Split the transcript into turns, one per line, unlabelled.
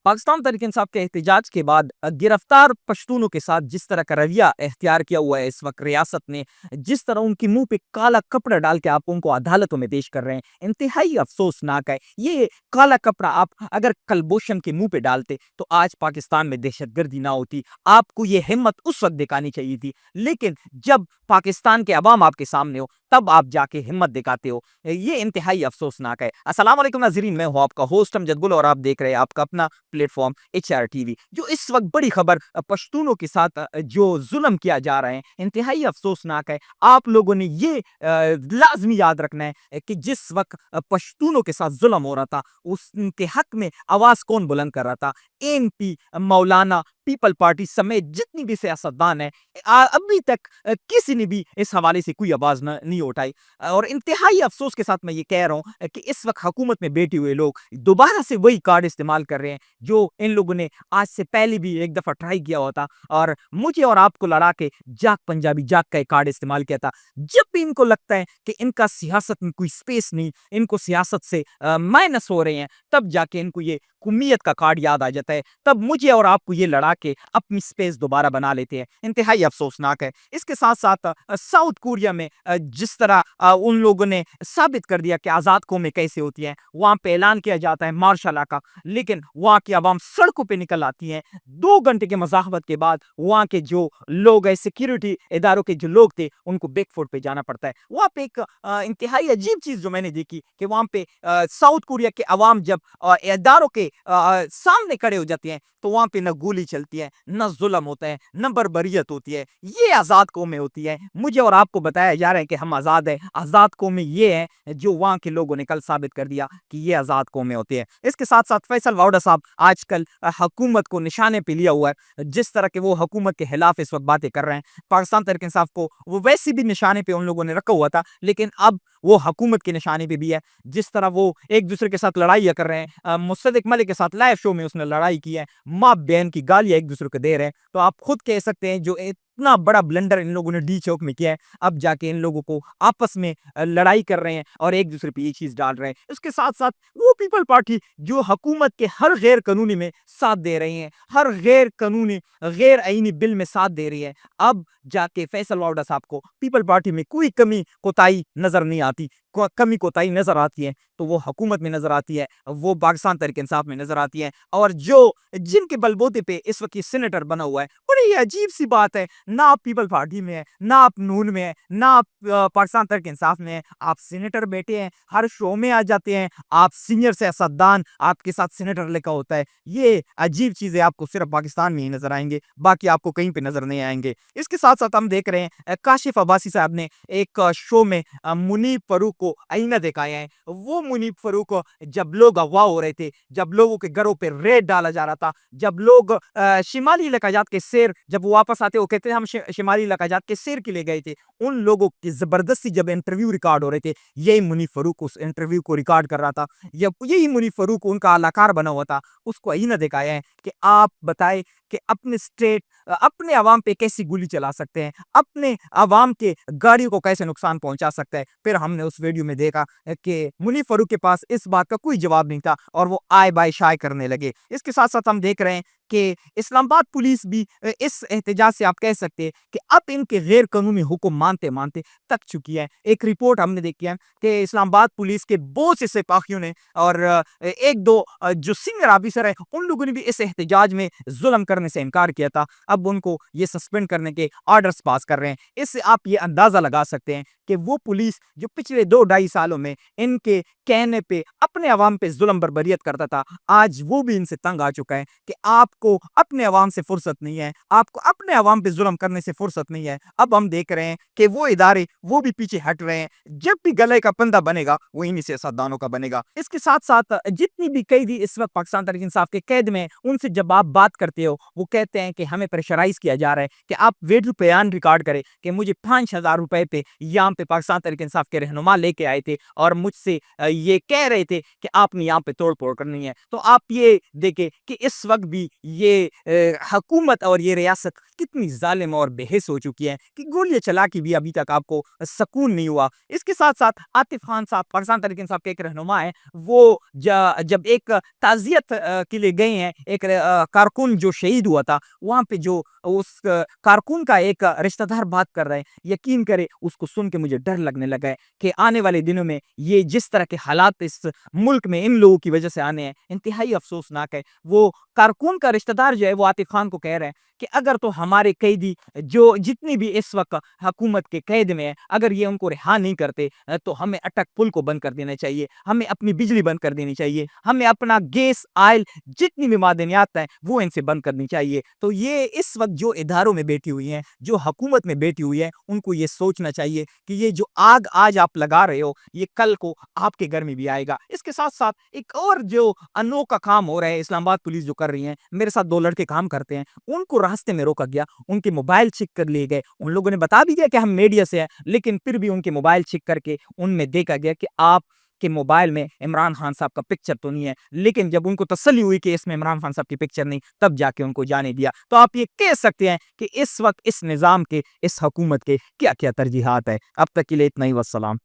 पाकिस्तान तहरीक इंसाफ के एहतजाज के बाद गिरफ्तार पश्तूनों के साथ जिस तरह का रवैया इख्तियार किया हुआ है इस वक्त रियासत ने, जिस तरह उनके मुंह पे काला कपड़ा डाल के आप उनको अदालतों में पेश कर रहे हैं, इंतहाई अफसोसनाक है। ये काला कपड़ा आप अगर कलभूषण के मुंह पे डालते तो आज पाकिस्तान में दहशतगर्दी ना होती। आपको ये हिम्मत उस वक्त दिखानी चाहिए थी, लेकिन जब पाकिस्तान के अवाम आपके सामने हो तब आप जाके हिम्मत दिखाते हो। ये इंतहाई अफसोसनाक है। अस्सलाम वालेकुम नाज़रीन, मैं हूं आपका होस्ट अमजद गुल और आप देख रहे हैं आपका अपना प्लेटफॉर्म HR टीवी। जो इस वक्त बड़ी खबर पश्तूनों के साथ जो जुल्म किया जा रहा है इंतहाई अफसोसनाक है। आप लोगों ने ये लाजमी याद रखना है कि जिस वक्त पश्तूनों के साथ जुल्म हो रहा था उसके हक में आवाज कौन बुलंद कर रहा था? ANP, मौलाना, पीपल पार्टी समेत जितनी भी सियासतदान है, अभी तक किसी ने भी इस हवाले से कोई आवाज नहीं उठाई। और इंतहाई अफसोस के साथ मैं ये कह रहा हूँ कि इस वक्त हुकूमत में बैठे हुए लोग दोबारा से वही कार्ड इस्तेमाल कर रहे हैं जो इन लोगों ने आज से पहले भी एक दफा ट्राई किया हुआ था, और मुझे और आपको लड़ा के जाग पंजाबी जाग का एक कार्ड इस्तेमाल किया था। जब भी इनको लगता है कि इनका सियासत में कोई स्पेस नहीं, इनको सियासत से माइनस हो रहे हैं, तब जाके इनको ये कुमियत का कार्ड याद आ जाता है। तब मुझे और आपको ये लड़ा के अपनी स्पेस दोबारा बना लेते हैं। इंतहाई अफसोसनाक है। इसके साथ साथ साउथ कोरिया में जिस तरह उन लोगों ने साबित कर दिया कि आज़ाद कौमें कैसे होती हैं, वहाँ पे ऐलान किया जाता है मार्शल लॉ का, लेकिन वहाँ की आवाम सड़कों पे निकल आती हैं। 2 घंटे के मज़ाहमत के बाद वहाँ के जो लोग हैं, सिक्योरिटी इदारों के जो लोग थे, उनको बैकफुट पे जाना पड़ता है। वहाँ पे एक इंतहाई अजीब चीज़ जो मैंने देखी कि वहाँ पे साउथ कोरिया के अवाम जब इदारों के सामने खड़े हो जाते हैं तो वहाँ पे न गोली चलती है, न जुल्म होता है, न बर्बरियत होती है। ये आज़ाद कौमें होती है। मुझे और आपको बताया जा रहा है कि हम आज़ाद हैं। आज़ाद कौमें ये है जो वहाँ के लोगों ने कल साबित कर दिया कि ये आज़ाद कौमें होती है। इसके साथ साथ फैसल वाउडा साहब आजकल हुकूमत को निशाने पे लिया हुआ है। जिस तरह के वो हुकूमत के खिलाफ इस वक्त बातें कर रहे हैं, पाकिस्तान तहरीक इंसाफ को वो वैसे भी निशाने पे उन लोगों ने रखा हुआ था, लेकिन अब वो हुकूमत के निशाने पे भी है। जिस तरह वो एक दूसरे के साथ लड़ाई कर रहे हैं, मुसद्दिक मलिक के साथ लाइव शो में उसने लड़ाई की है, माँ बहन की गालियां एक दूसरे को दे रहे हैं, तो आप खुद कह सकते हैं जो इतना बड़ा ब्लंडर इन लोगों ने डी चौक में किया है, अब जाके इन लोगों को आपस में लड़ाई कर रहे हैं और एक दूसरे पे ये चीज डाल रहे हैं। इसके साथ साथ वो पीपल पार्टी जो हुकूमत के हर गैर कानूनी में साथ दे रही है, हर गैर कानूनी गैर आईनी बिल में साथ दे रही है, अब जाके फैसल वाउडा साहब को पीपल पार्टी में कोई कमी कोताही नजर नहीं आती। कमी कोताही नजर आती है तो वो हुकूमत में नजर आती है, वो पाकिस्तान तहरीक इंसाफ में नजर आती है। और जो जिनके बलबूते पे इस वक्त ये सेनेटर बना हुआ है, बड़ी अजीब सी बात है, ना आप पीपल पार्टी में है, ना आप नून में है, ना आप पाकिस्तान तहरीक इंसाफ में है, आप सेनेटर बैठे हैं, हर शो में आ जाते हैं, आप सीनियर सियासतदान, आपके साथ सेनेटर लिखा होता है। ये अजीब चीजें आपको सिर्फ पाकिस्तान में ही नजर आएंगे, बाकी आपको कहीं पे नजर नहीं आएंगे। इसके साथ साथ हम देख रहे हैं काशिफ अब्बासी साहब ने एक शो में मुनीब फरूक को आईना दिखाया है। वो मुनीब फरूक जब लोग अगवा हो रहे थे, जब लोगों के घरों पे रेड डाला जा रहा था, जब लोग शिमाली इलाकाजात के शेर जब वो वापस आते वो कहते हैं हम शिमाली इलाकाजात के शेर के लिए गए थे, उन लोगों की जबरदस्ती जब इंटरव्यू रिकॉर्ड हो रहे थे, यही मुनीब फरूक उस इंटरव्यू को रिकॉर्ड कर रहा था। यही मुनीब फरूक उनका अलाकार बना हुआ था, उसको आईना दिखाया है कि आप बताएं कि अपने स्टेट अपने अवाम पे कैसी गोली चला सकते हैं, अपने अवाम के गाड़ियों को कैसे नुकसान पहुंचा सकता है। फिर हमने उस वीडियो में देखा कि मुनीब फरूक के पास इस बात का कोई जवाब नहीं था और वो आय बाय शाय करने लगे। इसके साथ साथ हम देख रहे हैं कि इस्लामाबाद पुलिस भी इस एहतजाज से आप कह सकते हैं कि अब इनके गैर कानूनी हुक्म मानते मानते थक चुकी है। एक रिपोर्ट हमने देखी है कि इस्लामाबाद पुलिस के बहुत से सिपाहियों ने और एक दो जो सीनियर ऑफिसर है उन लोगों ने भी इस एहतजाज में जुल्म करने से इनकार किया था। अब उनको ये सस्पेंड करने के ऑर्डर्स पास कर रहे हैं। इससे आप ये अंदाजा लगा सकते हैं कि वो पुलिस जो पिछले 2-2.5 सालों में इनके कहने पे अपने अवाम पे जुल्म बर्बरियत करता था, आज वो भी इनसे तंग आ चुका है कि आपको अपने अवाम से फुर्सत नहीं है, आपको अपने अवाम पे जुल्म करने से फुर्सत नहीं है। अब हम देख रहे हैं कि वो इदारे वो भी पीछे हट रहे हैं। जब भी गले का पंदा बनेगा वो इन्हीं सियासतदानों का बनेगा। इसके साथ साथ जितनी भी कैदी इस वक्त पाकिस्तान तहरीक इंसाफ के कैद में, उनसे जब आप बात करते हो वो कहते हैं कि हमें प्रेशराइज किया जा रहा है कि आप वीडियो बयान रिकॉर्ड करें कि मुझे 5,000 रुपए पे यहाँ पे पाकिस्तान तहरीक इंसाफ के रहनुमा लेके आए थे और मुझसे ये कह रहे थे कि आपने यहाँ पे तोड़ फोड़ करनी है। तो आप ये देखें कि इस वक्त भी ये हुकूमत और ये रियासत कितनी जालिम मुस्लिम और बेहिस हो चुकी हैं कि गोलियाँ चला के भी अभी तक आपको सुकून नहीं हुआ। इसके साथ-साथ आतिफ खान साहब, पाकिस्तान तहरीक इंसाफ के एक रहनुमा हैं, वो जब एक ताज़ियत के लिए गए हैं, एक कारकुन जो शहीद हुआ था, वहाँ पे जो उस कारकुन का एक रिश्तेदार बात कर रहे हैं, यकीन करें उसको सुन के मुझे डर लगने लगा है कि आने वाले दिनों में ये जिस तरह के हालात इस मुल्क में इन लोगों की वजह से आने हैं, इंतहाई अफ़सोसनाक है। वो कारकुन का रिश्तेदार जो है वो आतिफ खान को कह रहे हैं कि अगर तो हमारे कैदी जो जितने भी इस वक़्त हुकूमत के कैद में हैं, अगर ये उनको रिहा नहीं करते तो हमें अटक पुल को बंद कर देना चाहिए, हमें अपनी बिजली बंद कर देनी चाहिए, हमें अपना गैस, ऑयल जितनी भी मादनियात हैं वो इनसे बंद करनी चाहिए। तो ये इस वक़्त जो इदारों में बैठी हुई हैं, जो हुकूमत में बैठी हुई हैं, उनको ये सोचना चाहिए कि ये जो आग आज आप लगा रहे हो, ये कल को आपके घर में भी आएगा। इसके साथ-साथ एक और जो अनोखा काम हो रहा है, इस्लामाबाद पुलिस जो कर रही है, मेरे साथ 2 लड़के काम करते हैं, उनको रास्ते में रोका गया, उनके मोबाइल चेक कर लिए गए। उन लोगों ने बता भी दिया कि हम मीडिया से हैं, लेकिन फिर भी उनके मोबाइल चेक करके उनमें देखा गया कि आपके मोबाइल में इमरान खान साहब का पिक्चर तो नहीं है। लेकिन जब उनको तसल्ली हुई कि इसमें इमरान खान साहब की पिक्चर नहीं, तब जाके उनको जाने दिया। तो आप ये कह सकते हैं कि इस वक़्त इस निज़ाम के, इस हुकूमत के क्या-क्या तरजीहात है। अब तक के लिए इतना ही, वस्सलाम।